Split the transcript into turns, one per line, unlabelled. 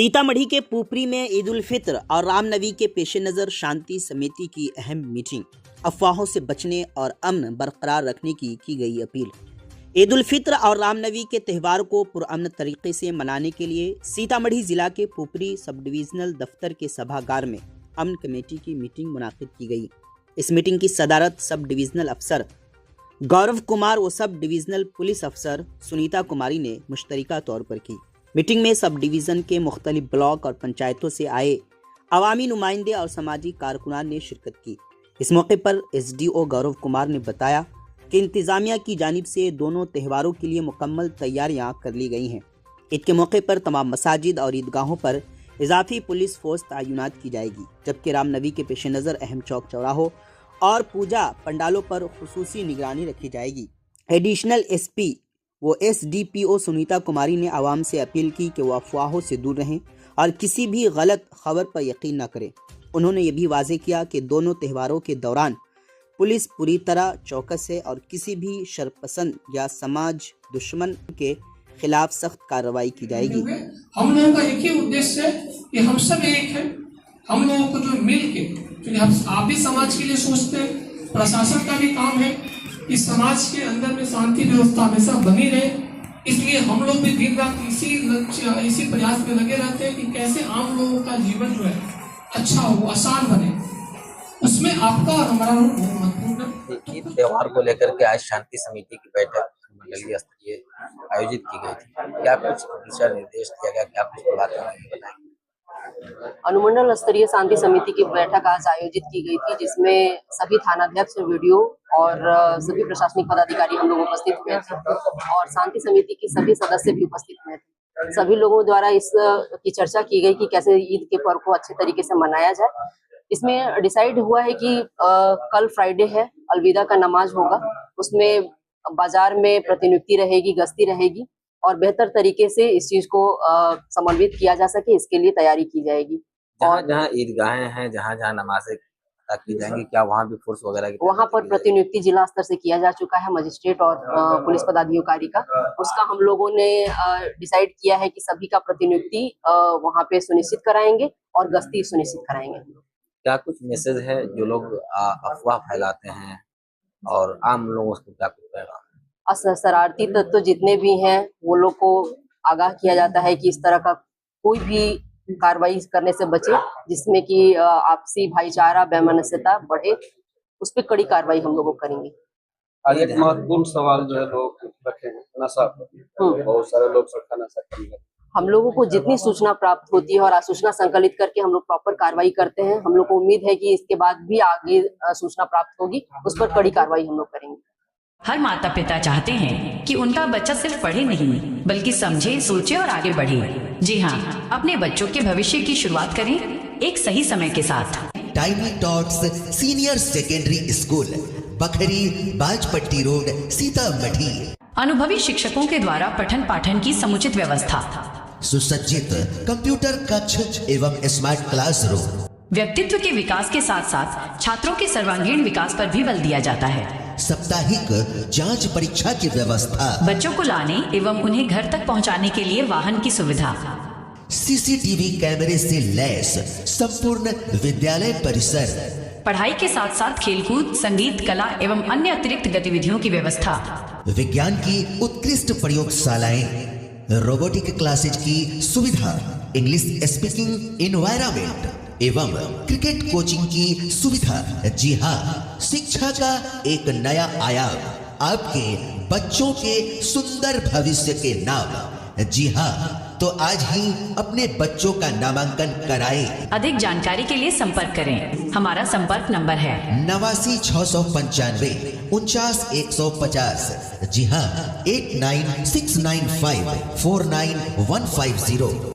सीतामढ़ी के पुपरी में ईद उल फित्र और रामनवमी के पेश नज़र शांति समिति की अहम मीटिंग। अफवाहों से बचने और अमन बरकरार रखने की गई अपील। ईद उल फित्र और रामनवमी के त्यौहार को पुरअमन तरीके से मनाने के लिए सीतामढ़ी जिला के पुपरी सब डिविजनल दफ्तर के सभागार में अमन कमेटी की मीटिंग मुनाकिद की गई। इस मीटिंग की सदारत सब डिविजनल अफसर गौरव कुमार व सब डिविजनल पुलिस अफसर सुनीता कुमारी ने मुश्तरका तौर पर की। मीटिंग में सब डिवीज़न के मुख्तलिफ ब्लॉक और पंचायतों से आए अवामी नुमाइंदे और समाजी कारकुनान ने शिरकत की। इस मौके पर SDO गौरव कुमार ने बताया कि इंतज़ामिया की जानिब से दोनों त्योहारों के लिए मुकम्मल तैयारियां कर ली गई हैं। ईद के मौके पर तमाम मसाजिद और ईदगाहों पर इजाफी पुलिस फोर्स तैनात की जाएगी, जबकि रामनवमी के पेश नज़र अहम चौक चौराहों और पूजा पंडालों पर खुसूसी निगरानी रखी जाएगी। एडिशनल SP वो SDPO सुनीता कुमारी ने आवाम से अपील की कि वो अफवाहों से दूर रहें और किसी भी गलत खबर पर यकीन न करें। उन्होंने ये भी वाजे किया कि दोनों त्योहारों के दौरान पुलिस पूरी तरह चौकस है और किसी भी शरपसंद या समाज दुश्मन के खिलाफ सख्त कार्रवाई की जाएगी।
हम लोगों का एक ही उद्देश्य है कि हम सब एक हैं। हम लोगों को जो मिल के, क्योंकि हम आप भी समाज के लिए सोचते हैं, प्रशासन का भी काम है कि समाज के अंदर में शांति व्यवस्था हमेशा बनी रहे। इसलिए हम लोग भी दिन रात इसी प्रयास में लगे रहते हैं कि कैसे आम लोगों का जीवन जो है अच्छा हो, आसान बने। उसमें आपका और हमारा रोल बहुत महत्वपूर्ण है।
ईद त्योहार को लेकर के आज शांति समिति की बैठक मंडलीय स्तरीय आयोजित की गई थी। क्या कुछ दिशा निर्देश दिया गया, क्या कुछ बातें बताएंगे?
अनुमंडल स्तरीय शांति समिति की बैठक आज आयोजित की गई थी, जिसमें सभी थानाध्यक्ष, वीडियो और सभी प्रशासनिक पदाधिकारी हम लोग उपस्थित हुए थे और शांति समिति की सभी सदस्य भी उपस्थित हुए थे। सभी लोगों द्वारा इस की चर्चा की गई कि कैसे ईद के पर्व को अच्छे तरीके से मनाया जाए। इसमें डिसाइड हुआ है कि कल फ्राइडे है, अलविदा का नमाज होगा, उसमें बाजार में प्रतिनियुक्ति रहेगी, गश्ती रहेगी और बेहतर तरीके से इस चीज को समन्वित किया जा सके, इसके लिए तैयारी की जाएगी।
और जहाँ ईदगाहें हैं, जहाँ नमाजें अदा की जाएंगी, क्या वहाँ भी फोर्स वगैरह की
वहाँ पर प्रतिनियुक्ति जिला स्तर से किया जा चुका है, मजिस्ट्रेट और पुलिस पदाधिकारी का। उसका हम लोगों ने डिसाइड किया है कि सभी का प्रतिनियुक्ति वहाँ पे सुनिश्चित कराएंगे और गश्ती सुनिश्चित कराएंगे।
क्या कुछ मैसेज है जो लोग अफवाह फैलाते हैं और आम लोगों को क्या कुछ पैगाम?
शरारती तत्व जितने भी हैं वो लोग को आगाह किया जाता है कि इस तरह का कोई भी कार्रवाई करने से बचे जिसमें कि आपसी भाईचारा, वैमनस्यता बढ़े, उस पर कड़ी कार्रवाई हम लोग करेंगे।
आज एक महत्वपूर्ण सवाल जो है लोग रखे हैं, नशा पर। बहुत सारे लोग नशा कर रहे हैं।
हम लोगों को जितनी सूचना प्राप्त होती है और सूचना संकलित करके हम लोग प्रॉपर कार्रवाई करते हैं। हम लोग को उम्मीद है कि इसके बाद भी आगे सूचना प्राप्त होगी, उस पर कड़ी कार्रवाई हम लोग करेंगे।
हर माता पिता चाहते हैं कि उनका बच्चा सिर्फ पढ़े नहीं बल्कि समझे, सोचे और आगे बढ़े। जी हाँ, अपने बच्चों के भविष्य की शुरुआत करें एक सही समय के साथ।
Tiny Tots senior secondary school, Bakhri, Bajpatti road, Sitamarhi.
अनुभवी शिक्षकों के द्वारा पठन पाठन की समुचित व्यवस्था,
सुसज्जित कंप्यूटर कक्ष एवं स्मार्ट क्लासरूम।
व्यक्तित्व के विकास के साथ साथ छात्रों के सर्वांगीण विकास पर भी बल दिया जाता है।
साप्ताहिक जांच परीक्षा की व्यवस्था,
बच्चों को लाने एवं उन्हें घर तक पहुंचाने के लिए वाहन की सुविधा,
CCTV कैमरे से लैस संपूर्ण विद्यालय परिसर,
पढ़ाई के साथ साथ खेलकूद, संगीत, कला एवं अन्य अतिरिक्त गतिविधियों की व्यवस्था,
विज्ञान की उत्कृष्ट प्रयोगशालाएं, रोबोटिक क्लासेज की सुविधा, इंग्लिश स्पीकिंग एनवायरनमेंट एवं क्रिकेट कोचिंग की सुविधा। जी हाँ, शिक्षा का एक नया आयाम आपके बच्चों के सुंदर भविष्य के नाम। जी हाँ, तो आज ही अपने बच्चों का नामांकन कराएं।
अधिक जानकारी के लिए संपर्क करें। हमारा संपर्क नंबर है
89 695 49 150। जी हाँ, 89 695 49 150।